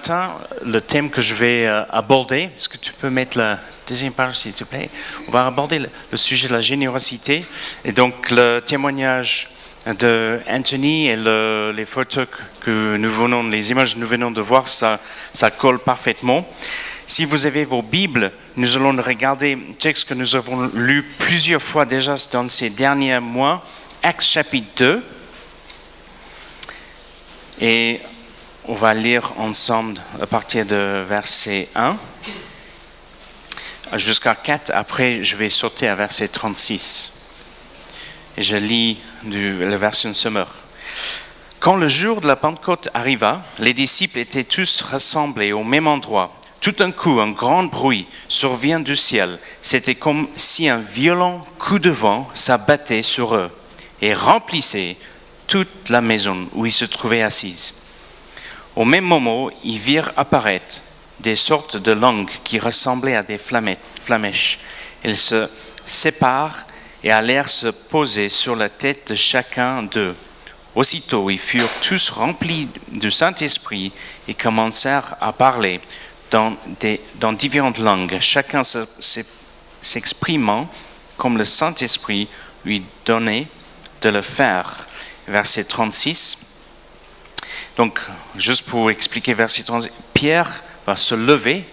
matin, le thème que je vais aborder, est-ce que tu peux mettre la deuxième page s'il te plaît? On va aborder le sujet de la générosité et donc le témoignage de Anthony et les photos les images que nous venons de voir, ça colle parfaitement. Si vous avez vos Bibles, nous allons regarder un texte que nous avons lu plusieurs fois déjà dans ces derniers mois, Actes chapitre 2. Et on va lire ensemble à partir de verset 1 jusqu'à 4. Après, je vais sauter à verset 36. Et je lis la version Summer. Quand le jour de la Pentecôte arriva, les disciples étaient tous rassemblés au même endroit. Tout d'un coup, un grand bruit survient du ciel. C'était comme si un violent coup de vent s'abattait sur eux et remplissait toute la maison où ils se trouvaient assis. Au même moment, ils virent apparaître des sortes de langues qui ressemblaient à des flamèches. Elles se séparent et allèrent se poser sur la tête de chacun d'eux. Aussitôt, ils furent tous remplis du Saint-Esprit et commencèrent à parler dans différentes langues, chacun s'exprimant comme le Saint-Esprit lui donnait de le faire. Verset 36. Donc, juste pour expliquer verset 36, Pierre va se lever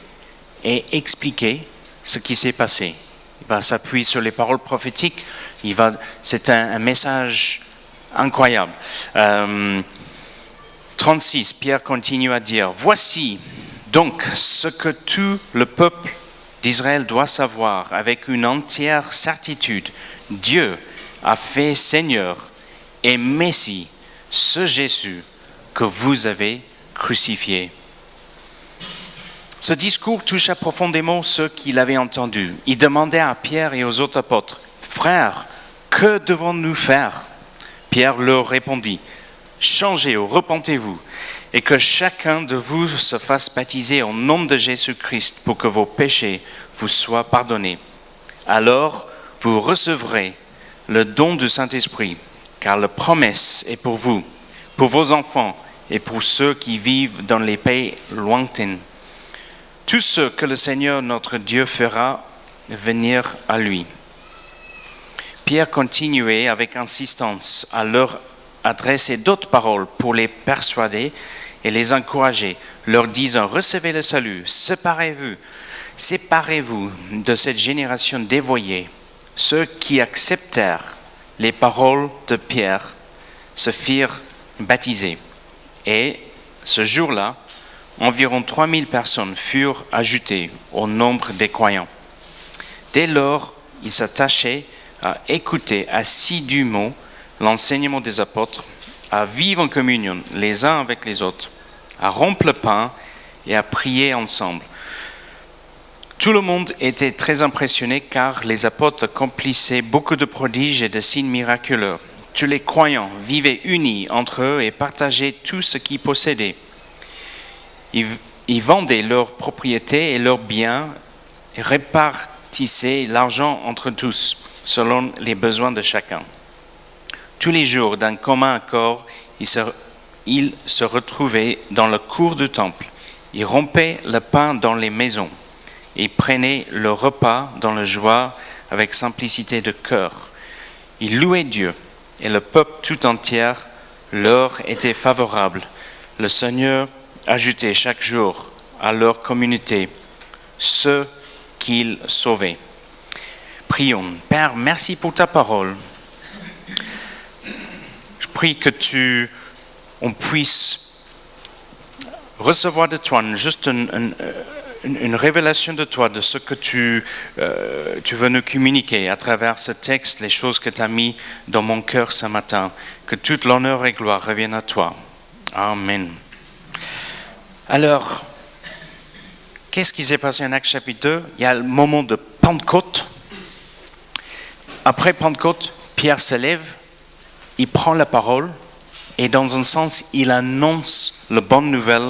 et expliquer ce qui s'est passé. Il va s'appuyer sur les paroles prophétiques. C'est un message incroyable. 36, Pierre continue à dire, « Voici donc ce que tout le peuple d'Israël doit savoir avec une entière certitude. Dieu a fait Seigneur et Messie, ce Jésus que vous avez crucifié. » Ce discours toucha profondément ceux qui l'avaient entendu. Il demandait à Pierre et aux autres apôtres, « Frères, que devons-nous faire ?» Pierre leur répondit, « Changez ou repentez-vous, et que chacun de vous se fasse baptiser au nom de Jésus-Christ pour que vos péchés vous soient pardonnés. Alors vous recevrez le don du Saint-Esprit, car la promesse est pour vous, pour vos enfants et pour ceux qui vivent dans les pays lointains. Tous ceux que le Seigneur notre Dieu fera venir à lui. » Pierre continuait avec insistance à leur adresser d'autres paroles pour les persuader et les encourager, leur disant « Recevez le salut, séparez-vous de cette génération dévoyée. » Ceux qui acceptèrent les paroles de Pierre se firent baptiser. Et ce jour-là, environ 3000 personnes furent ajoutées au nombre des croyants. Dès lors, ils s'attachaient à écouter assidûment l'enseignement des apôtres, à vivre en communion les uns avec les autres, à rompre le pain et à prier ensemble. Tout le monde était très impressionné car les apôtres accomplissaient beaucoup de prodiges et de signes miraculeux. Tous les croyants vivaient unis entre eux et partageaient tout ce qu'ils possédaient. Ils vendaient leurs propriétés et leurs biens et répartissaient l'argent entre tous, selon les besoins de chacun. Tous les jours, d'un commun accord, ils se retrouvaient dans le cour du temple. Ils rompaient le pain dans les maisons et prenaient le repas dans la joie avec simplicité de cœur. Ils louaient Dieu et le peuple tout entier leur était favorable. Le Seigneur ajoutait chaque jour à leur communauté ceux qu'il sauvait. Prions. Père, merci pour ta parole. Je prie que on puisse recevoir de toi juste une révélation de toi, de ce que tu veux nous communiquer à travers ce texte, les choses que tu as mis dans mon cœur ce matin. Que toute l'honneur et gloire reviennent à toi. Amen. Alors, qu'est-ce qui s'est passé en Actes chapitre 2? Il y a le moment de Pentecôte. Après Pentecôte, Pierre se lève, il prend la parole et dans un sens, il annonce la bonne nouvelle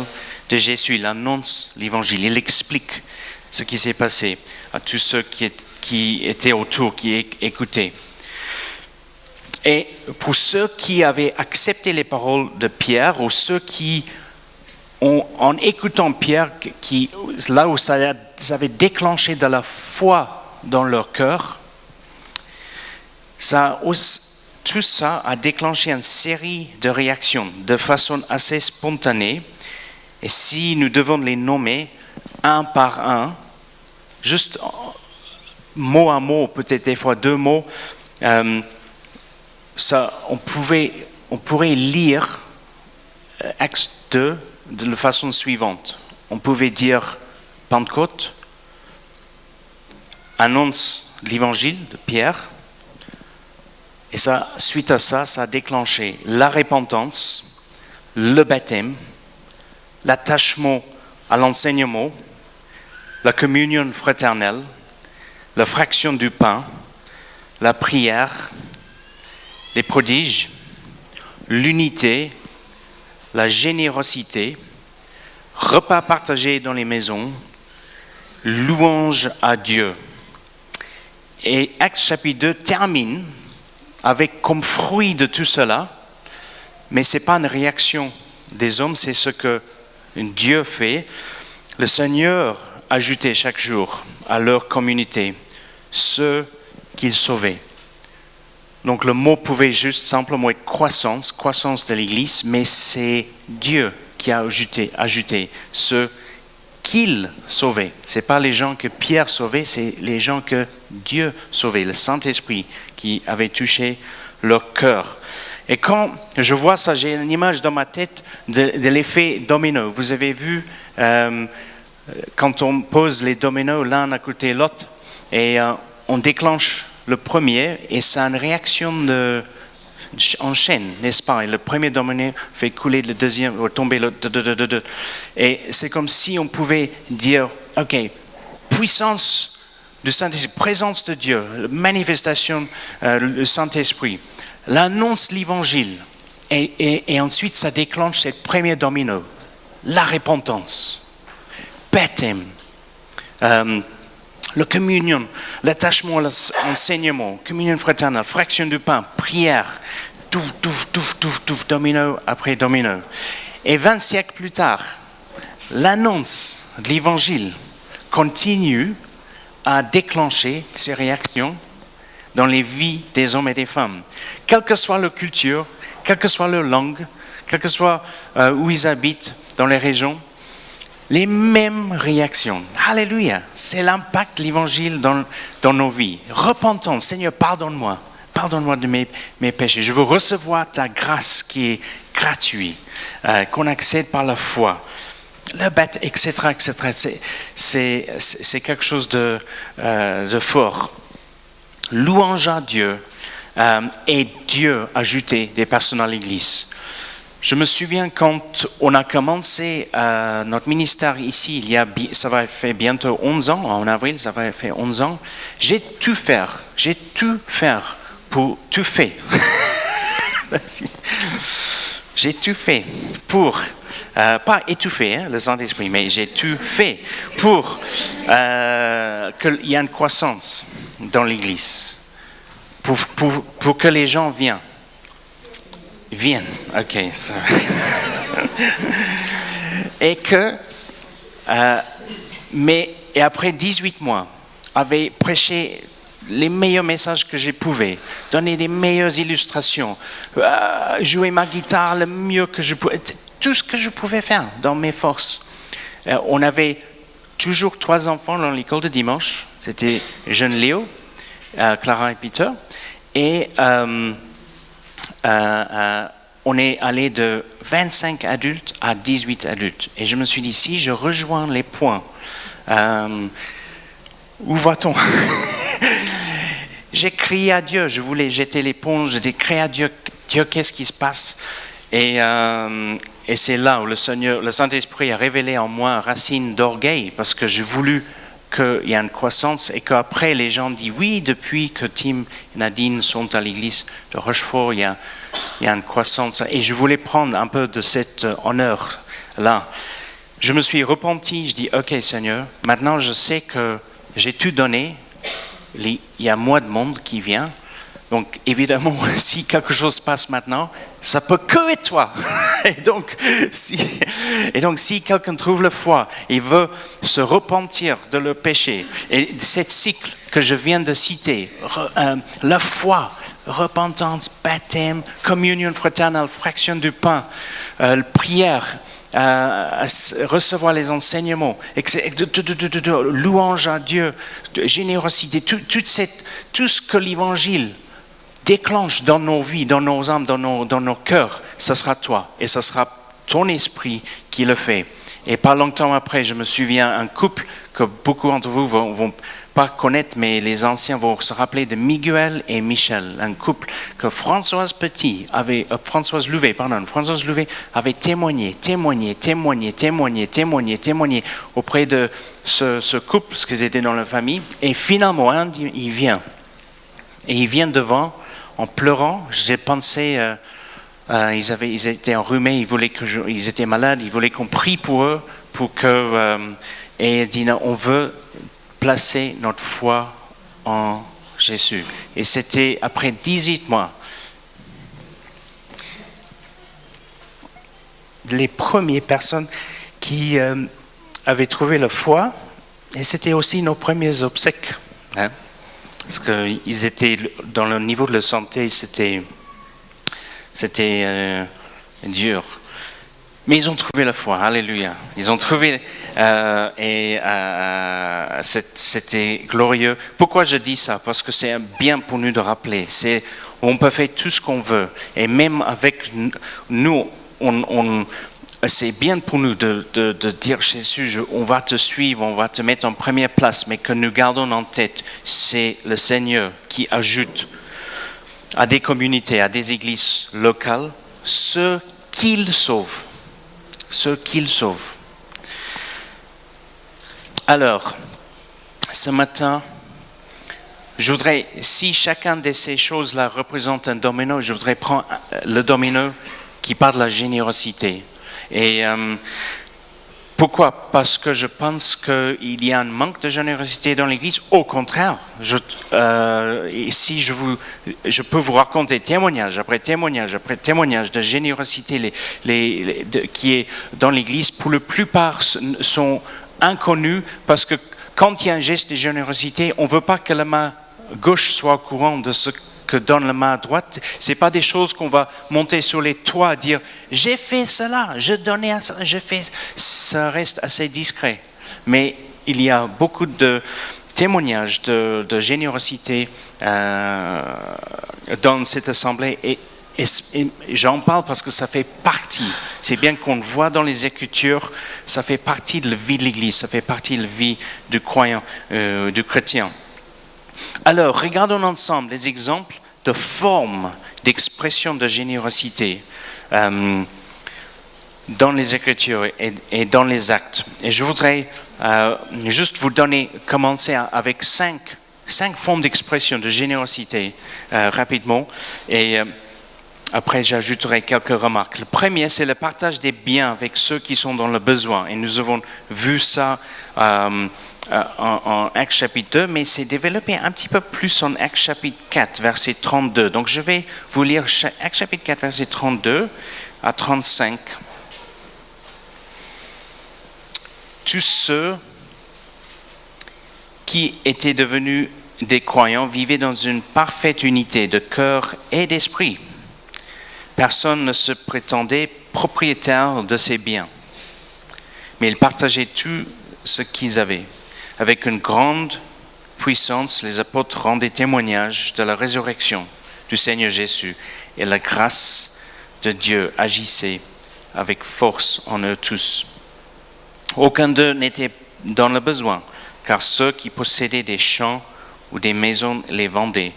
de Jésus, il annonce l'évangile, il explique ce qui s'est passé à tous ceux qui étaient autour, qui écoutaient. Et pour ceux qui avaient accepté les paroles de Pierre ou ceux qui en écoutant Pierre, là où ça avait déclenché de la foi dans leur cœur, tout ça a déclenché une série de réactions de façon assez spontanée. Et si nous devons les nommer un par un, juste mot à mot, peut-être des fois 2 mots, on pourrait lire Acte 2 de la façon suivante. On pouvait dire Pentecôte, annonce l'évangile de Pierre, et ça, suite à ça, ça a déclenché la repentance, le baptême, l'attachement à l'enseignement, la communion fraternelle, la fraction du pain, la prière, les prodiges, l'unité, la générosité, repas partagés dans les maisons, louange à Dieu. Et Acte chapitre 2 termine avec comme fruit de tout cela, mais ce n'est pas une réaction des hommes, c'est ce que Dieu fait. Le Seigneur ajoutait chaque jour à leur communauté ceux qu'il sauvait. Donc le mot pouvait juste simplement être croissance de l'Église, mais c'est Dieu qui a ajouté ceux qu'il sauvait. Ce n'est pas les gens que Pierre sauvait, c'est les gens que Dieu sauvait, le Saint-Esprit qui avait touché leur cœur. Et quand je vois ça, j'ai une image dans ma tête de l'effet domino. Vous avez vu quand on pose les dominos l'un à côté de l'autre et on déclenche le premier et ça a une réaction en chaîne, n'est-ce pas? Et le premier domino fait couler le deuxième, ou tomber le... Et c'est comme si on pouvait dire, ok, puissance du Saint-Esprit, présence de Dieu, manifestation du Saint-Esprit, l'annonce de l'Évangile. Et ensuite, ça déclenche ce premier domino, la repentance, baptême, la communion, l'attachement à l'enseignement, communion fraternelle, fraction du pain, prière, tout, domino après domino. Et 20 siècles plus tard, l'annonce de l'Évangile continue à déclencher ces réactions dans les vies des hommes et des femmes. Quelle que soit leur culture, quelle que soit leur langue, quel que soit où ils habitent dans les régions, les mêmes réactions. Alléluia, c'est l'impact de l'Évangile dans nos vies. Repentance, Seigneur, pardonne-moi de mes péchés. Je veux recevoir ta grâce qui est gratuite, qu'on accède par la foi. Le baptême, etc. C'est quelque chose de fort. Louange à Dieu et Dieu ajouter des personnes à l'Église. Je me souviens quand on a commencé notre ministère ici, ça va faire bientôt 11 ans, en avril, ça va faire 11 ans. J'ai tout fait pour tout faire. J'ai tout fait pour, pas étouffer le Saint-Esprit, mais j'ai tout fait pour qu'il y ait une croissance dans l'Église, pour que les gens viennent, ok. Ça. Et après 18 mois, avait prêché les meilleurs messages que je pouvais, donner les meilleures illustrations, jouer ma guitare le mieux que je pouvais, tout ce que je pouvais faire dans mes forces. On avait toujours 3 enfants dans l'école de dimanche, c'était jeune Léo, Clara et Peter, et on est allé de 25 adultes à 18 adultes. Et je me suis dit, si je rejoins les points, où va-t-on? J'ai crié à Dieu, je voulais jeter l'éponge, j'ai crié à Dieu, qu'est-ce qui se passe? Et c'est là où le Saint-Esprit a révélé en moi une racine d'orgueil, parce que j'ai voulu qu'il y ait une croissance et qu'après les gens disent oui, depuis que Tim et Nadine sont à l'église de Rochefort, il y a une croissance. Et je voulais prendre un peu de cet honneur-là. Je me suis repenti, je dis ok Seigneur, maintenant je sais que j'ai tout donné, il y a moins de monde qui vient, Donc, évidemment, si quelque chose se passe maintenant, ça peut que être toi. Et donc, si quelqu'un trouve la foi et veut se repentir de leur péché, et cet cycle que je viens de citer, la foi, repentance, baptême, communion fraternelle, fraction du pain, prière, recevoir les enseignements, louange à Dieu, générosité, tout ce que l'Évangile déclenche dans nos vies, dans nos âmes, dans nos cœurs, ce sera toi et ce sera ton esprit qui le fait. Et pas longtemps après, je me souviens un couple que beaucoup d'entre vous vont pas connaître, mais les anciens vont se rappeler de Miguel et Michel, un couple que Françoise Louvet avait témoigné auprès de ce couple, parce qu'ils étaient dans la famille. Et finalement, il vient devant en pleurant. J'ai pensé, ils étaient enrhumés, ils étaient malades, ils voulaient qu'on prie pour eux, et il dit, non, on veut placer notre foi en Jésus. Et c'était après 18 mois. Les premières personnes qui avaient trouvé la foi, et c'était aussi nos premiers obsèques. Hein? Parce qu'ils étaient, dans le niveau de la santé, c'était dur. Mais ils ont trouvé la foi, alléluia. Ils ont trouvé, c'était glorieux. Pourquoi je dis ça? Parce que c'est bien pour nous de rappeler. On peut faire tout ce qu'on veut. Et même avec nous, c'est bien pour nous de dire, Jésus, on va te suivre, on va te mettre en première place, mais que nous gardons en tête, c'est le Seigneur qui ajoute à des communautés, à des églises locales, ceux qu'il sauve. Ceux qu'il sauve. Alors, ce matin, je voudrais, si chacun de ces choses-là représente un domino, je voudrais prendre le domino qui parle de la générosité. Et pourquoi? Parce que je pense qu'il y a un manque de générosité dans l'Église. Au contraire, si je peux vous raconter témoignage après témoignage après témoignage de générosité qui est dans l'Église, pour la plupart sont inconnus, parce que quand il y a un geste de générosité, on ne veut pas que la main gauche soit au courant de ce que donne la main droite. Ce n'est pas des choses qu'on va monter sur les toits et dire « j'ai fait cela, je donnais à ça, j'ai fait ». Ça reste assez discret. Mais il y a beaucoup de témoignages de générosité dans cette assemblée et j'en parle parce que ça fait partie. C'est bien qu'on le voit dans les Écritures, ça fait partie de la vie de l'Église, ça fait partie de la vie du croyant, du chrétien. Alors, regardons ensemble les exemples de formes d'expression de générosité dans les Écritures et dans les actes. Et je voudrais juste vous commencer avec cinq formes d'expression de générosité rapidement. Et après, j'ajouterai quelques remarques. Le premier, c'est le partage des biens avec ceux qui sont dans le besoin. Et nous avons vu ça en Actes chapitre 2, mais c'est développé un petit peu plus en Actes chapitre 4, verset 32. Donc je vais vous lire Actes chapitre 4, verset 32 à 35. Tous ceux qui étaient devenus des croyants vivaient dans une parfaite unité de cœur et d'esprit. Personne ne se prétendait propriétaire de ses biens, mais ils partageaient tout ce qu'ils avaient. Avec une grande puissance, les apôtres rendaient témoignage de la résurrection du Seigneur Jésus, et la grâce de Dieu agissait avec force en eux tous. Aucun d'eux n'était dans le besoin, car ceux qui possédaient des champs ou des maisons les vendaient,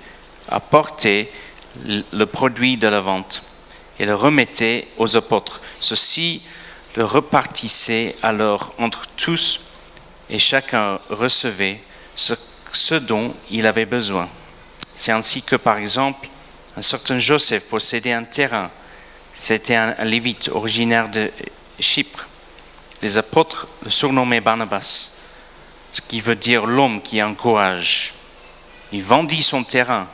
apportaient le produit de la vente et le remettaient aux apôtres. Ceux-ci le repartissaient alors entre tous, et chacun recevait ce dont il avait besoin. C'est ainsi que, par exemple, un certain Joseph possédait un terrain. C'était un Lévite originaire de Chypre. Les apôtres le surnommaient Barnabas, ce qui veut dire l'homme qui encourage. Il vendit son terrain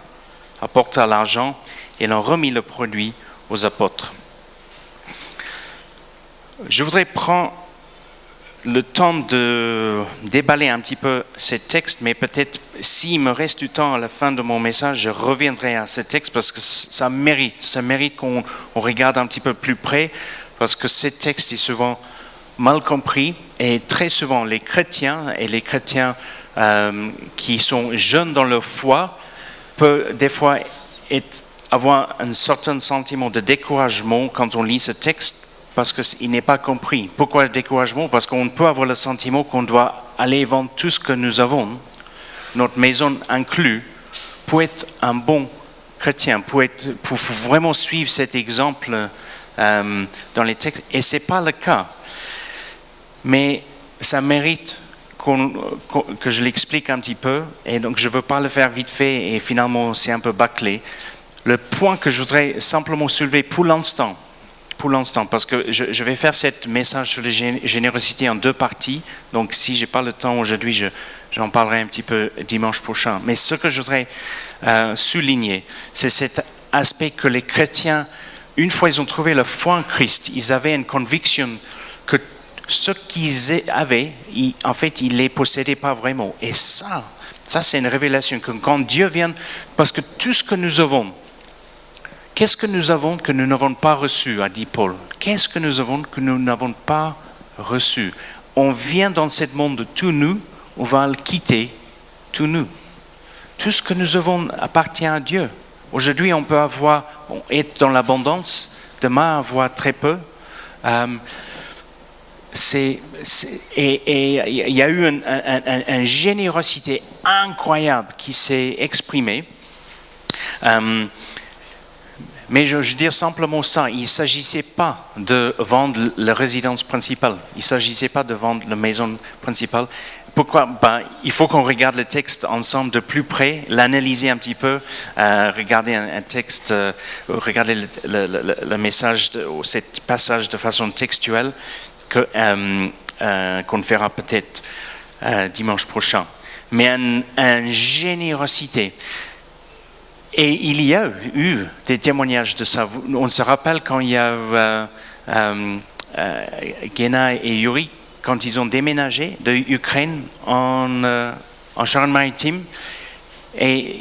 apporta l'argent et l'on remit le produit aux apôtres. Je voudrais prendre le temps de déballer un petit peu ce texte, mais peut-être s'il me reste du temps à la fin de mon message, je reviendrai à ce texte parce que ça mérite qu'on regarde un petit peu plus près, parce que ce texte est souvent mal compris et très souvent les chrétiens qui sont jeunes dans leur foi peuvent des fois avoir un certain sentiment de découragement quand on lit ce texte, parce qu'il n'est pas compris. Pourquoi le découragement? Parce qu'on peut avoir le sentiment qu'on doit aller vendre tout ce que nous avons, notre maison inclus, pour être un bon chrétien, pour vraiment suivre cet exemple dans les textes. Et ce n'est pas le cas. Mais ça mérite que je l'explique un petit peu. Et donc je ne veux pas le faire vite fait et finalement c'est un peu bâclé. Le point que je voudrais simplement soulever pour l'instant, parce que je vais faire ce message sur la générosité en 2 parties. Donc, si je n'ai pas le temps aujourd'hui, j'en parlerai un petit peu dimanche prochain. Mais ce que je voudrais souligner, c'est cet aspect que les chrétiens, une fois ils ont trouvé la foi en Christ, ils avaient une conviction que ce qu'ils avaient, en fait, ils ne les possédaient pas vraiment. Et ça c'est une révélation que quand Dieu vient, parce que tout ce que nous avons, qu'est-ce que nous avons que nous n'avons pas reçu, a dit Paul. Qu'est-ce que nous avons que nous n'avons pas reçu? On vient dans ce monde tout nu, on va le quitter tout nu. Tout ce que nous avons appartient à Dieu. Aujourd'hui, on peut être dans l'abondance, demain avoir très peu. Et il y a eu une générosité incroyable qui s'est exprimée. Mais je veux dire simplement ça, il ne s'agissait pas de vendre la résidence principale, il ne s'agissait pas de vendre la maison principale. Pourquoi? Il faut qu'on regarde le texte ensemble de plus près, l'analyser un petit peu, regarder un texte, regarder le message, ce passage de façon textuelle qu'on fera peut-être dimanche prochain. Mais une générosité. Et il y a eu des témoignages de ça. On se rappelle quand il y a Gena et Yuri, quand ils ont déménagé de Ukraine en Charente-Maritime, et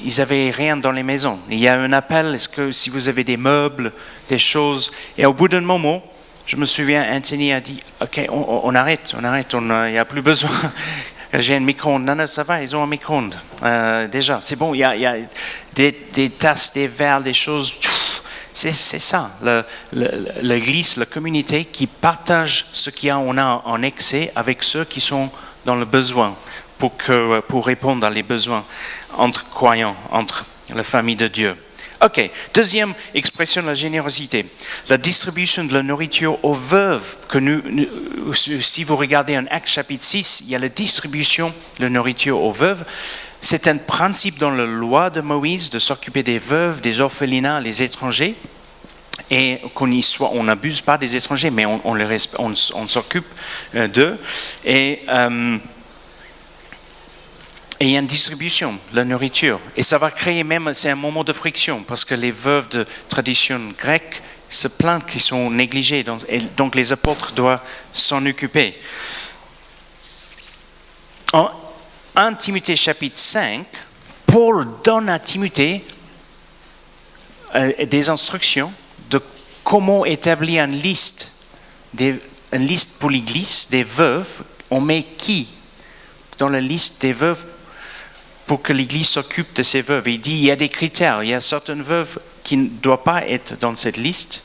ils n'avaient rien dans les maisons. Il y a un appel, est-ce que si vous avez des meubles, des choses, et au bout d'un moment, je me souviens, Anthony a dit, ok, on arrête, il n'y a plus besoin. J'ai un micro-ondes. Non, ça va, ils ont un micro-ondes. Déjà, c'est bon, il y a des tasses, des verres, des choses. C'est ça, l'église, la communauté qui partage ce qu'on a en excès avec ceux qui sont dans le besoin pour répondre à les besoins entre croyants, entre la famille de Dieu. Ok, deuxième expression de la générosité, la distribution de la nourriture aux veuves. Si vous regardez en Actes chapitre 6, il y a la distribution de la nourriture aux veuves. C'est un principe dans la loi de Moïse de s'occuper des veuves, des orphelinats, les étrangers. Et on n'abuse pas des étrangers, mais on s'occupe d'eux. Et il y a une distribution de la nourriture. Et ça va créer c'est un moment de friction, parce que les veuves de tradition grecque se plaignent qu'ils sont négligés. Et donc les apôtres doivent s'en occuper. En 1 Timothée chapitre 5, Paul donne à Timothée des instructions de comment établir une liste pour l'église des veuves. On met qui dans la liste des veuves pour que l'Église s'occupe de ces veuves. Il dit il y a des critères, il y a certaines veuves qui ne doivent pas être dans cette liste.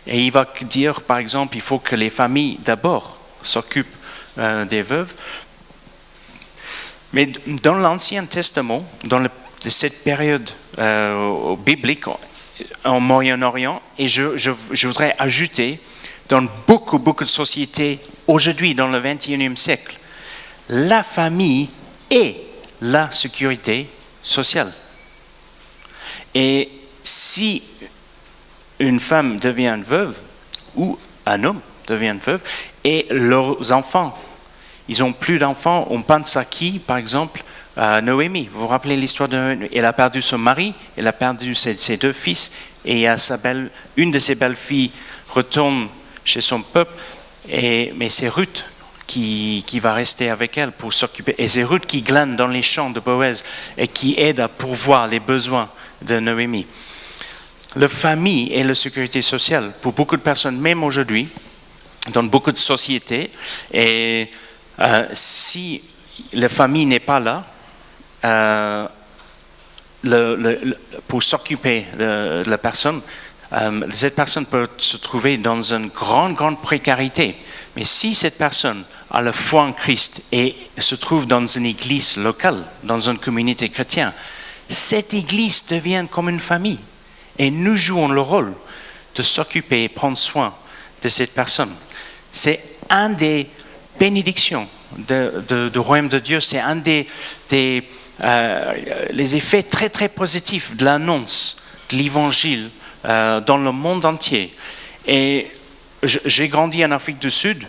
Et il va dire, par exemple, il faut que les familles d'abord s'occupent des veuves. Mais dans l'Ancien Testament, dans cette période biblique en Moyen-Orient, et je voudrais ajouter, dans beaucoup de sociétés aujourd'hui, dans le XXIe siècle, la famille est la sécurité sociale. Et si une femme devient veuve, ou un homme devient veuve, et leurs enfants, ils n'ont plus d'enfants, on pense à qui, par exemple, Noémie. Vous vous rappelez l'histoire elle a perdu son mari, elle a perdu ses deux fils, et une de ses belles-filles retourne chez son peuple, mais c'est Ruth qui va rester avec elle pour s'occuper. Et c'est Ruth qui glane dans les champs de Boaz et qui aide à pourvoir les besoins de Noémie. La famille et la sécurité sociale, pour beaucoup de personnes, même aujourd'hui, dans beaucoup de sociétés, et si la famille n'est pas là, pour s'occuper de la personne, cette personne peut se trouver dans une grande précarité. Mais si cette personne a la foi en Christ et se trouve dans une église locale, dans une communauté chrétienne, cette église devient comme une famille. Et nous jouons le rôle de s'occuper et prendre soin de cette personne. C'est un des bénédictions du royaume de Dieu, c'est un les effets très positifs de l'annonce de l'évangile dans le monde entier. Et j'ai grandi en Afrique du Sud,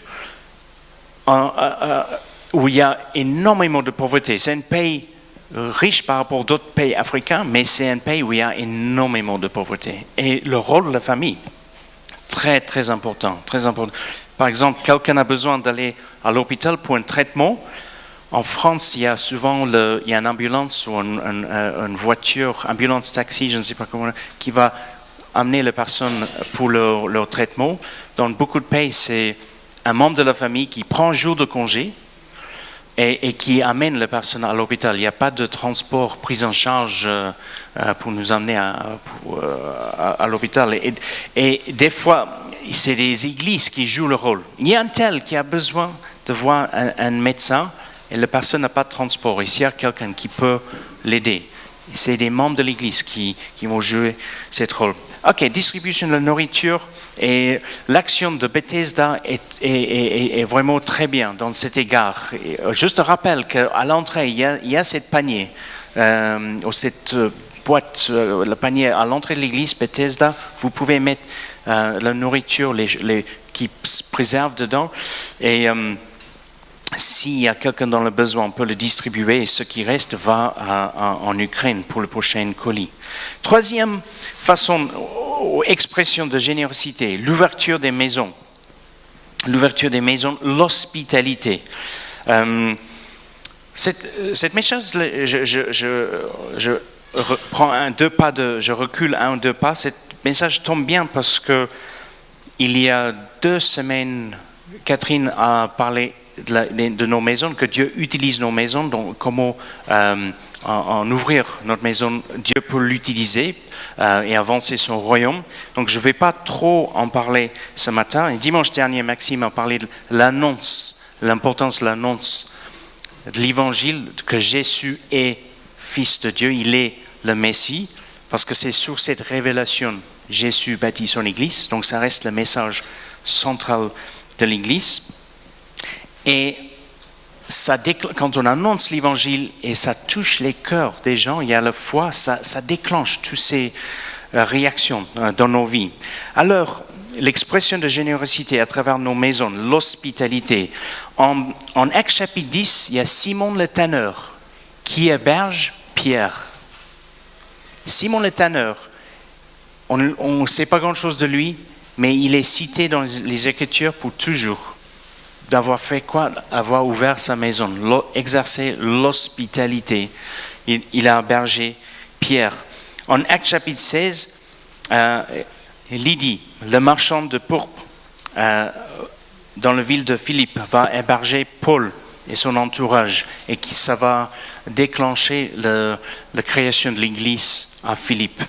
où il y a énormément de pauvreté. C'est un pays riche par rapport à d'autres pays africains, mais c'est un pays où il y a énormément de pauvreté. Et le rôle de la famille, très important. Par exemple, quelqu'un a besoin d'aller à l'hôpital pour un traitement. En France, il y a souvent une ambulance ou une voiture, ambulance taxi, je ne sais pas comment, qui va amener les personnes pour leur traitement. Dans beaucoup de pays, c'est un membre de la famille qui prend un jour de congé et qui amène les personnes à l'hôpital. Il n'y a pas de transport pris en charge pour nous amener à l'hôpital. Et des fois, c'est des églises qui jouent le rôle. Il y a un tel qui a besoin de voir un médecin et la personne n'a pas de transport. Ici, il y a quelqu'un qui peut l'aider. C'est des membres de l'église qui vont jouer ce rôle. Ok, distribution de la nourriture et l'action de Bethesda est vraiment très bien dans cet égard. Et juste un rappel qu'à l'entrée, il y a cette panier, ou cette boîte, le panier à l'entrée de l'église Bethesda. Vous pouvez mettre la nourriture qui se préserve dedans. Et s'il y a quelqu'un dans le besoin, on peut le distribuer et ce qui reste va en Ukraine pour le prochain colis. Troisième façon, expression de générosité, l'ouverture des maisons. L'ouverture des maisons, l'hospitalité. Cette message, je recule un ou deux pas. Cet message tombe bien parce que il y a 2 semaines, Catherine a parlé de nos maisons, que Dieu utilise nos maisons, donc comment en ouvrir notre maison, Dieu peut l'utiliser et avancer son royaume. Donc je ne vais pas trop en parler ce matin. Et dimanche dernier, Maxime a parlé de l'annonce, l'importance de l'annonce de l'évangile, que Jésus est Fils de Dieu, il est le Messie, parce que c'est sur cette révélation Jésus bâtit son Église, donc ça reste le message central de l'Église. Et quand on annonce l'Évangile et ça touche les cœurs des gens, il y a la foi, ça déclenche toutes ces réactions dans nos vies. Alors, l'expression de générosité à travers nos maisons, l'hospitalité. En Actes chapitre 10, il y a Simon le tanneur qui héberge Pierre. Simon le tanneur, on ne sait pas grand-chose de lui, mais il est cité dans les Écritures pour toujours. D'avoir fait quoi? Avoir ouvert sa maison, exercer l'hospitalité. Il a hébergé Pierre. En Actes chapitre 16, Lydie, le marchand de pourpre dans la ville de Philippe, va héberger Paul et son entourage, et ça va déclencher la création de l'église à Philippe.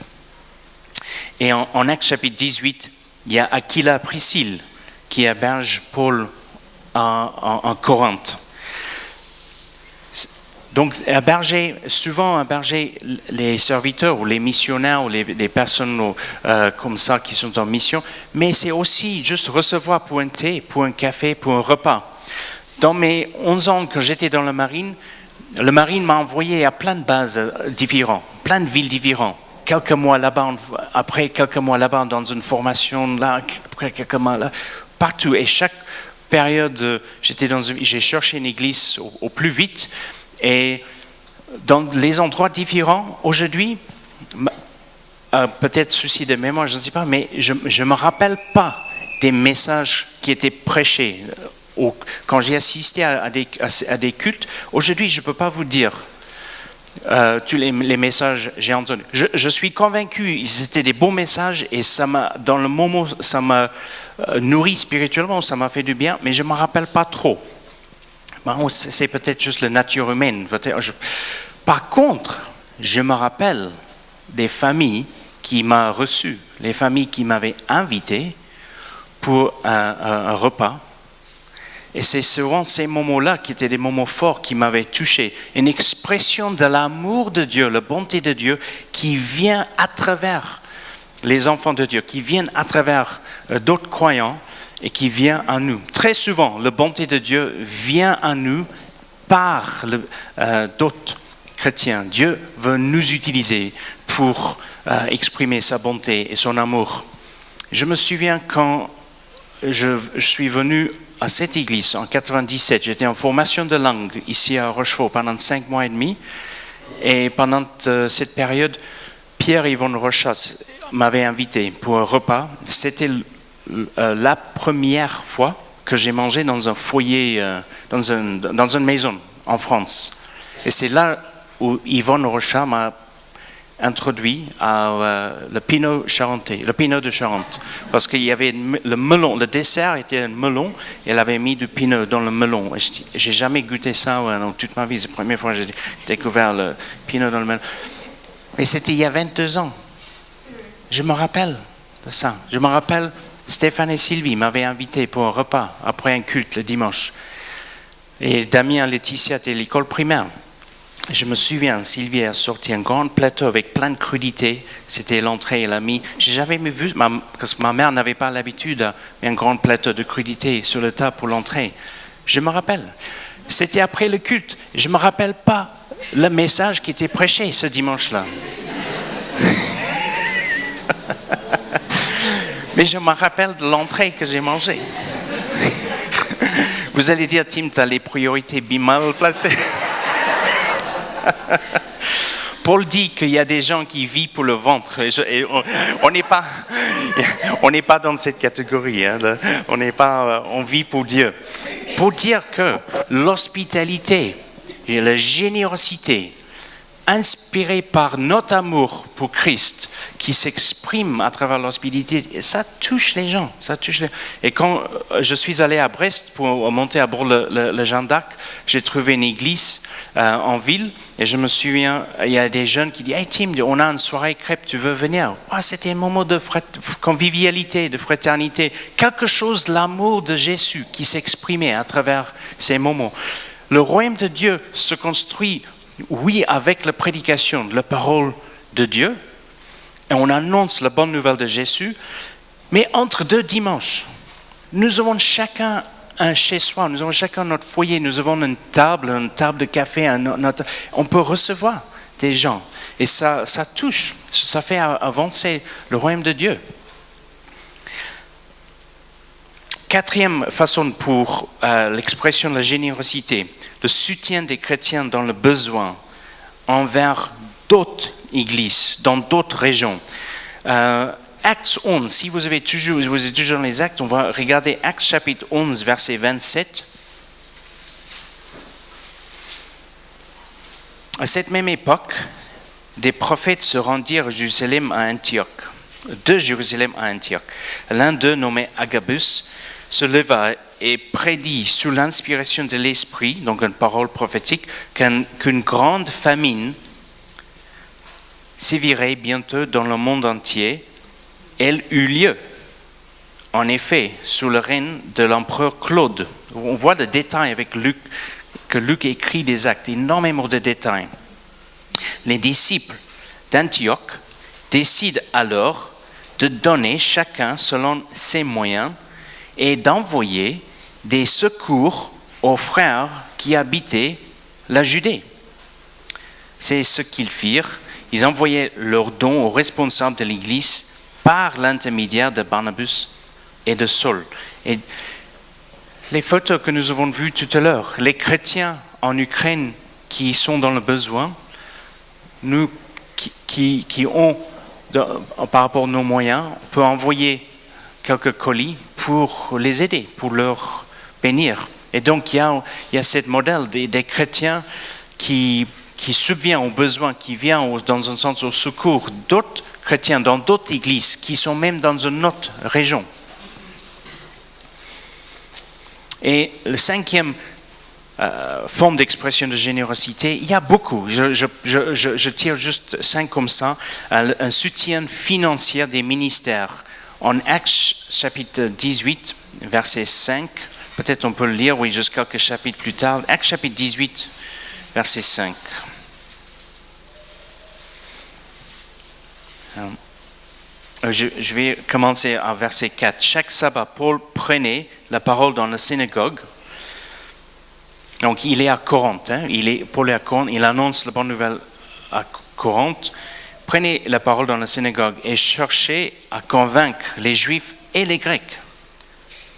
Et en Actes chapitre 18, il y a Aquila Priscille qui héberge Paul en Corinthe. Donc, souvent héberger les serviteurs ou les missionnaires ou les personnes comme ça qui sont en mission, mais c'est aussi juste recevoir pour un thé, pour un café, pour un repas. Dans mes 11 ans que j'étais dans le marine m'a envoyé à plein de bases différentes, plein de villes différentes. Quelques mois là-bas, après quelques mois là-bas dans une formation là, après quelques mois là, partout. Et chaque période, j'ai cherché une église au plus vite. Et dans les endroits différents aujourd'hui. Peut-être souci de mémoire, je ne sais pas, mais je ne me rappelle pas des messages qui étaient prêchés. Quand j'ai assisté à des cultes, aujourd'hui, je ne peux pas vous dire tous les messages que j'ai entendus. Je suis convaincu, c'était des beaux messages et dans le moment, ça m'a nourri spirituellement, ça m'a fait du bien, mais je ne me rappelle pas trop. Bon, c'est peut-être juste la nature humaine. Par contre, je me rappelle des familles qui m'ont reçu, les familles qui m'avaient invité pour un repas. Et c'est souvent ces moments-là qui étaient des moments forts qui m'avaient touché. Une expression de l'amour de Dieu, la bonté de Dieu qui vient à travers les enfants de Dieu, qui viennent à travers d'autres croyants et qui vient à nous. Très souvent, la bonté de Dieu vient à nous par d'autres chrétiens. Dieu veut nous utiliser pour exprimer sa bonté et son amour. Je me souviens quand je suis venu à cette église en 97, j'étais en formation de langue ici à Rochefort pendant 5 mois et demi. Et pendant cette période, Pierre-Yvon Rochas m'avait invité pour un repas. C'était la première fois que j'ai mangé dans un foyer, dans une maison en France. Et c'est là où Yvon Rochas m'a introduit à le Pinot charentais, le Pinot de Charente. Parce qu'il y avait le melon, le dessert était un melon, et elle avait mis du Pinot dans le melon. J'ai jamais goûté ça dans toute ma vie, c'est la première fois que j'ai découvert le Pinot dans le melon. Mais c'était il y a 22 ans. Je me rappelle de ça. Je me rappelle, Stéphane et Sylvie m'avaient invité pour un repas après un culte le dimanche. Et Damien et Laetitia étaient à l'école primaire. Je me souviens, Sylvie a sorti un grand plateau avec plein de crudités. C'était l'entrée, elle a mis. J'ai jamais vu, parce que ma mère n'avait pas l'habitude de mettre un grand plateau de crudités sur le tas pour l'entrée. Je me rappelle. C'était après le culte. Je ne me rappelle pas le message qui était prêché ce dimanche-là. Mais je me rappelle de l'entrée que j'ai mangée. Vous allez dire, Tim, tu as les priorités bien mal placées. Paul dit qu'il y a des gens qui vivent pour le ventre. Et on n'est pas dans cette catégorie. Hein, on vit pour Dieu. Pour dire que l'hospitalité et la générosité, inspirée par notre amour pour Christ, qui s'exprime à travers l'hospitalité, ça touche les gens. Et quand je suis allé à Brest pour monter à bord le Jeanne d'Arc, j'ai trouvé une église en ville, et je me souviens, il y a des jeunes qui disent « Hey Tim, on a une soirée crêpe, tu veux venir ?» C'était un moment de convivialité, de fraternité, quelque chose de l'amour de Jésus qui s'exprimait à travers ces moments. Le royaume de Dieu se construit, oui, avec la prédication de la parole de Dieu, et on annonce la bonne nouvelle de Jésus, mais entre 2 dimanches, nous avons chacun un chez soi, nous avons chacun notre foyer, nous avons une table de café, on peut recevoir des gens, et ça touche, ça fait avancer le royaume de Dieu. 4e façon pour l'expression de la générosité, le soutien des chrétiens dans le besoin envers d'autres églises, dans d'autres régions. Actes 11, si vous êtes toujours dans les Actes, on va regarder Actes chapitre 11, verset 27. À cette même époque, des prophètes se rendirent de Jérusalem à Antioche. L'un d'eux, nommé Agabus, se leva et prédit sous l'inspiration de l'Esprit, donc une parole prophétique, qu'une grande famine sévirait bientôt dans le monde entier. Elle eut lieu, en effet, sous le règne de l'empereur Claude. On voit le détail avec Luc, que Luc écrit des Actes, énormément de détails. Les disciples d'Antioche décident alors de donner chacun selon ses moyens et d'envoyer des secours aux frères qui habitaient la Judée. C'est ce qu'ils firent. Ils envoyaient leurs dons aux responsables de l'Église par l'intermédiaire de Barnabas et de Saul. Et les photos que nous avons vues tout à l'heure, les chrétiens en Ukraine qui sont dans le besoin, nous qui ont, par rapport à nos moyens, on peut envoyer quelques colis pour les aider, pour leur bénir. Et donc il y a ce modèle des chrétiens qui subvient aux besoins, qui vient dans un sens au secours d'autres chrétiens dans d'autres églises qui sont même dans une autre région. Et le cinquième forme d'expression de générosité, il y a beaucoup. Je tire juste 5 comme ça. Un soutien financier des ministères. En Actes chapitre 18, verset 5, peut-être on peut le lire, oui, juste quelques chapitres plus tard. Actes chapitre 18, verset 5. Je vais commencer à verset 4. Chaque sabbat, Paul prenait la parole dans la synagogue. Donc, il est à Corinthe. Paul est à Corinthe. Il annonce la bonne nouvelle à Corinthe. Prenait la parole dans la synagogue et cherchait à convaincre les Juifs et les Grecs.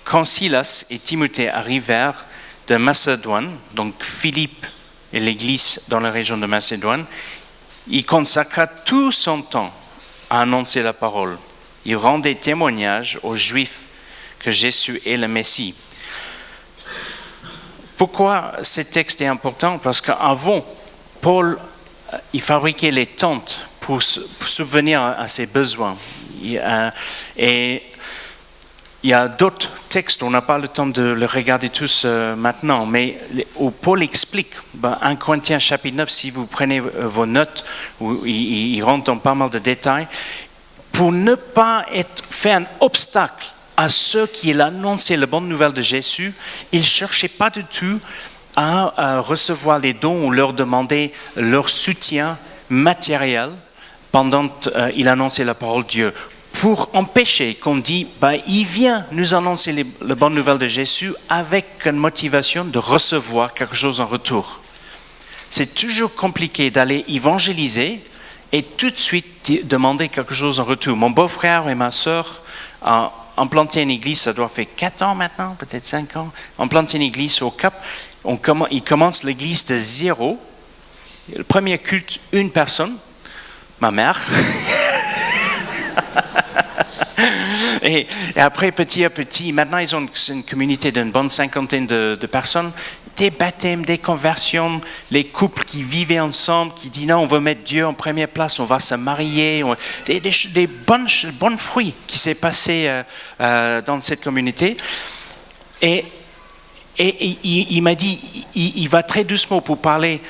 Quand Silas et Timothée arrivèrent de Macédoine, donc Philippe et l'Église dans la région de Macédoine, il consacra tout son temps à annoncer la parole. Il rendait témoignage aux Juifs que Jésus est le Messie. Pourquoi ce texte est important? Parce qu'avant, Paul, il fabriquait les tentes pour subvenir à ses besoins. Et il y a d'autres textes, on n'a pas le temps de les regarder tous maintenant, mais où Paul explique, 1 Corinthiens chapitre 9, si vous prenez vos notes, où il rentre dans pas mal de détails, pour ne pas faire un obstacle à ceux qui annonçaient la bonne nouvelle de Jésus, il ne cherchait pas du tout à recevoir les dons ou leur demander leur soutien matériel pendant qu'il annonçait la parole de Dieu. Pour empêcher qu'on dise, il vient nous annoncer la bonne nouvelle de Jésus avec une motivation de recevoir quelque chose en retour. C'est toujours compliqué d'aller évangéliser et tout de suite demander quelque chose en retour. Mon beau-frère et ma sœur ont planté une église, ça doit faire 4 ans maintenant, peut-être 5 ans, ont planté une église au Cap. Ils commencent l'église de zéro. Le premier culte, une personne, ma mère. Et après, petit à petit, maintenant ils ont une communauté d'une bonne 50aine de personnes, des baptêmes, des conversions, les couples qui vivaient ensemble, qui disent non, on veut mettre Dieu en première place, on va se marier, des bons fruits qui s'est passé dans cette communauté. Et il m'a dit, il va très doucement pour parler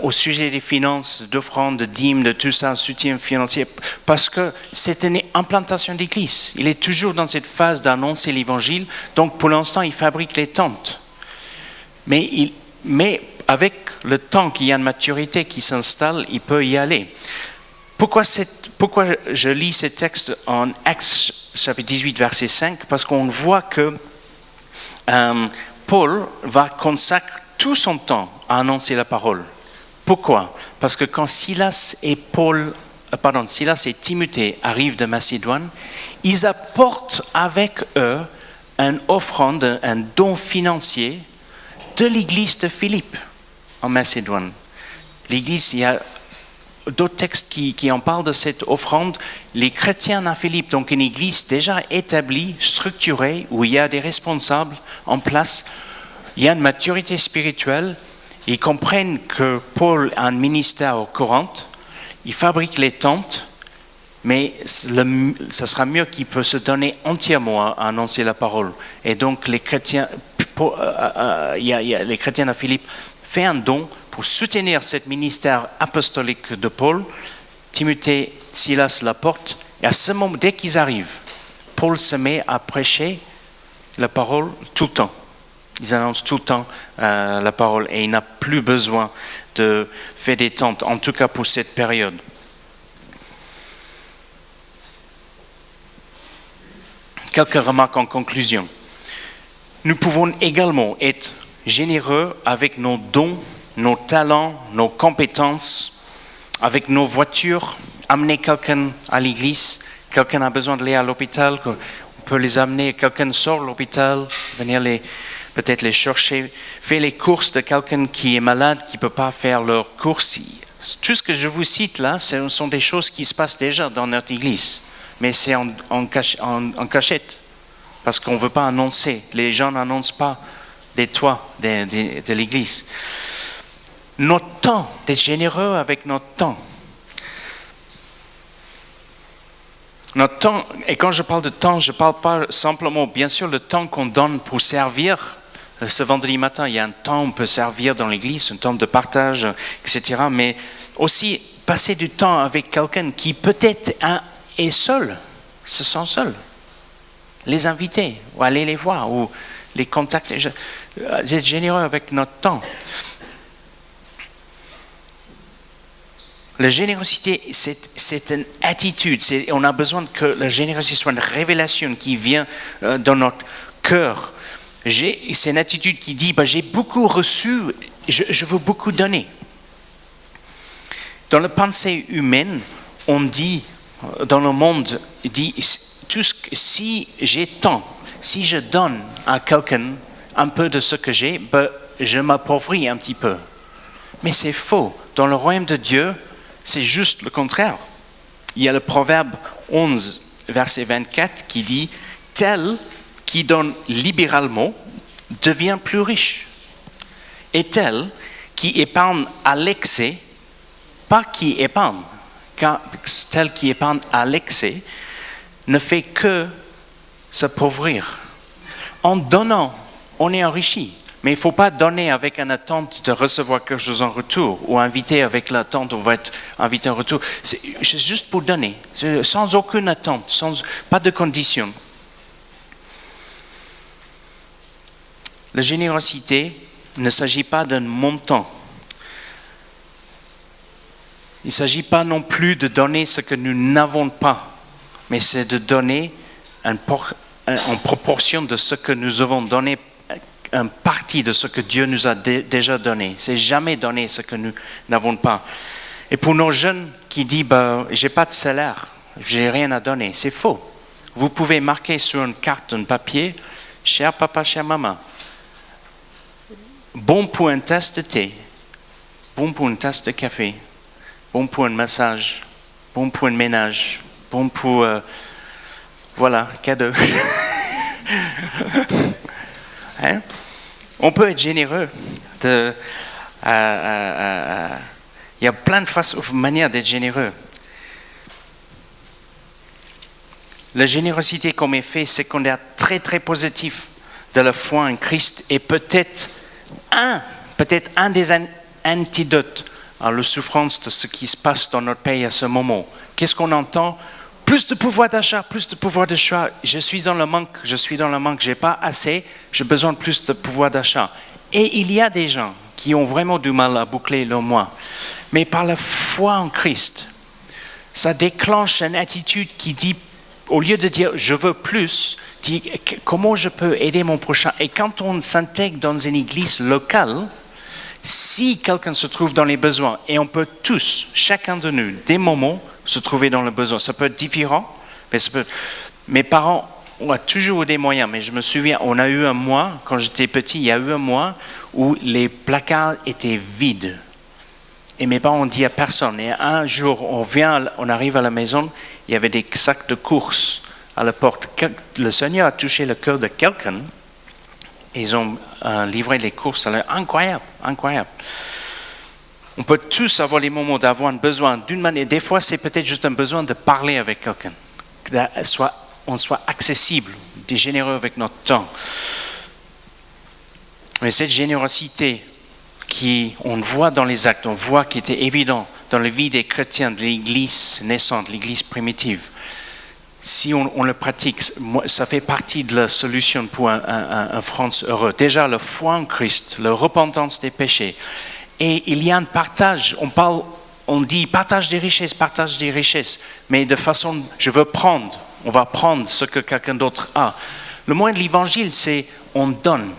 au sujet des finances, d'offrandes, de dîmes, de tout ça, soutien financier, parce que c'est une implantation d'église. Il est toujours dans cette phase d'annoncer l'évangile, donc pour l'instant, il fabrique les tentes. Mais avec le temps qu'il y a une maturité qui s'installe, il peut y aller. Pourquoi je lis ce texte en Actes chapitre 18, verset 5? Parce qu'on voit que Paul va consacrer tout son temps à annoncer la parole. Pourquoi? Parce que quand Silas et Timothée arrivent de Macédoine, ils apportent avec eux une offrande, un don financier de l'église de Philippe en Macédoine. L'église, il y a d'autres textes qui en parlent de cette offrande. Les chrétiens à Philippe, donc une église déjà établie, structurée, où il y a des responsables en place, il y a une maturité spirituelle, ils comprennent que Paul a un ministère au Corinthe, il fabrique les tentes, mais ce sera mieux qu'il peut se donner entièrement à annoncer la parole. Et donc les chrétiens, les chrétiens à Philippe font un don pour soutenir ce ministère apostolique de Paul. Timothée, Silas l'apportent, et à ce moment, dès qu'ils arrivent, Paul se met à prêcher la parole tout le temps. Ils annoncent tout le temps la parole et il n'a plus besoin de faire des tentes, en tout cas pour cette période. Quelques remarques en conclusion. Nous pouvons également être généreux avec nos dons, nos talents, nos compétences, avec nos voitures, amener quelqu'un à l'église, quelqu'un a besoin d'aller à l'hôpital, on peut les amener, quelqu'un sort de l'hôpital, venir peut-être les chercher, faire les courses de quelqu'un qui est malade, qui ne peut pas faire leurs courses. Tout ce que je vous cite là, ce sont des choses qui se passent déjà dans notre Église, mais c'est en cachette, parce qu'on ne veut pas annoncer. Les gens n'annoncent pas des toits de l'Église. Notre temps, d'être généreux avec notre temps. Notre temps, et quand je parle de temps, je ne parle pas simplement, bien sûr, le temps qu'on donne pour servir. Ce vendredi matin, il y a un temps où on peut servir dans l'église, un temps de partage, etc. Mais aussi passer du temps avec quelqu'un qui peut-être est seul, se sent seul. Les inviter, ou aller les voir, ou les contacter. Être généreux avec notre temps. La générosité, c'est une attitude. On a besoin que la générosité soit une révélation qui vient dans notre cœur. C'est une attitude qui dit, j'ai beaucoup reçu, je veux beaucoup donner. Dans la pensée humaine, on dit, dans le monde, si j'ai tant, si je donne à quelqu'un un peu de ce que j'ai, je m'appauvris un petit peu. Mais c'est faux. Dans le royaume de Dieu, c'est juste le contraire. Il y a le Proverbe 11, verset 24, qui dit « Tel qui donne libéralement devient plus riche. Et tel qui épargne à l'excès, pas qui épargne, car tel qui épargne à l'excès ne fait que s'appauvrir. En donnant, on est enrichi. Mais il ne faut pas donner avec une attente de recevoir quelque chose en retour ou inviter avec l'attente on va être invité en retour. C'est juste pour donner, sans aucune attente, pas de conditions. La générosité ne s'agit pas d'un montant. Il ne s'agit pas non plus de donner ce que nous n'avons pas, mais c'est de donner en proportion de ce que nous avons donné, une partie de ce que Dieu nous a déjà donné. C'est jamais donner ce que nous n'avons pas. Et pour nos jeunes qui disent j'ai pas de salaire, j'ai rien à donner, c'est faux. Vous pouvez marquer sur une carte, un papier, cher papa, chère maman, bon pour un tasse de thé, bon pour une tasse de café, bon pour un massage, bon pour un ménage, bon pour voilà, cadeau. Hein? On peut être généreux. Il y a plein de manières d'être généreux. La générosité comme effet secondaire très très positif de la foi en Christ est peut-être un des antidotes à la souffrance de ce qui se passe dans notre pays à ce moment. Qu'est-ce qu'on entend? Plus de pouvoir d'achat, plus de pouvoir de choix. Je suis dans le manque, je n'ai pas assez, j'ai besoin de plus de pouvoir d'achat. Et il y a des gens qui ont vraiment du mal à boucler leur mois. Mais par la foi en Christ, ça déclenche une attitude qui dit, au lieu de dire je veux plus, dit comment je peux aider mon prochain. Et quand on s'intègre dans une église locale, si quelqu'un se trouve dans les besoins, et on peut tous, chacun de nous, des moments, se trouver dans le besoin. Ça peut être différent, mais mes parents ont toujours eu des moyens, mais je me souviens, on a eu un mois, quand j'étais petit, il y a eu un mois où les placards étaient vides. Et mes parents ont dit à personne. Et un jour, on arrive à la maison, il y avait des sacs de courses à la porte. Le Seigneur a touché le cœur de quelqu'un, et ils ont livré les courses. Incroyable, incroyable. On peut tous avoir les moments d'avoir un besoin d'une manière. Des fois, c'est peut-être juste un besoin de parler avec quelqu'un. On soit accessible, généreux avec notre temps. Mais cette générosité on voit dans les actes, on voit qui était évident dans la vie des chrétiens de l'Église naissante, l'Église primitive. Si on le pratique, ça fait partie de la solution pour un France heureux. Déjà, la foi en Christ, la repentance des péchés. Et il y a un partage, on dit partage des richesses, mais de façon, on va prendre ce que quelqu'un d'autre a. Le moyen de l'évangile, c'est on donne.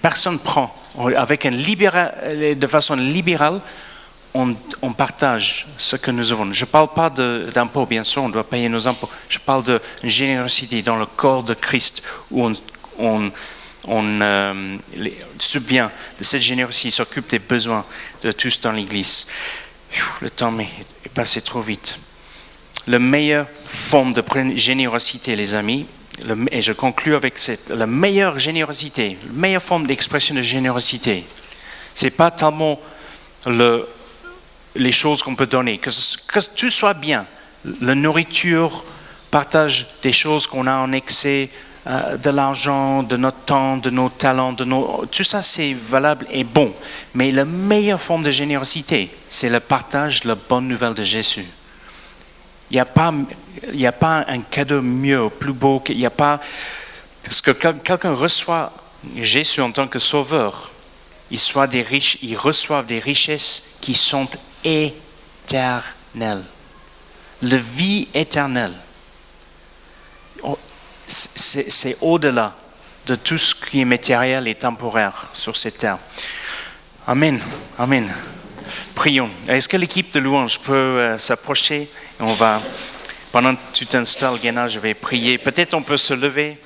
Personne prend. De façon libérale, on partage ce que nous avons. Je ne parle pas d'impôts, bien sûr, on doit payer nos impôts. Je parle de générosité dans le corps de Christ, où se souvient de cette générosité, s'occupe des besoins de tous dans l'Église. Le temps est passé trop vite. La meilleure forme de générosité, les amis, et je conclue avec la meilleure générosité, la meilleure forme d'expression de générosité, c'est pas tellement les choses qu'on peut donner, que tout soit bien, la nourriture, partage des choses qu'on a en excès, de l'argent, de notre temps, de nos talents, tout ça c'est valable et bon. Mais la meilleure forme de générosité, c'est le partage de la bonne nouvelle de Jésus. Il n'y a pas un cadeau mieux, plus beau, il n'y a pas... Parce que quelqu'un reçoit Jésus en tant que sauveur, ils reçoivent des richesses qui sont éternelles. La vie éternelle. C'est au-delà de tout ce qui est matériel et temporaire sur cette terre. Amen. Amen. Prions. Est-ce que l'équipe de louange peut s'approcher? On va, pendant que tu t'installes, Guéna, je vais prier. Peut-être on peut se lever.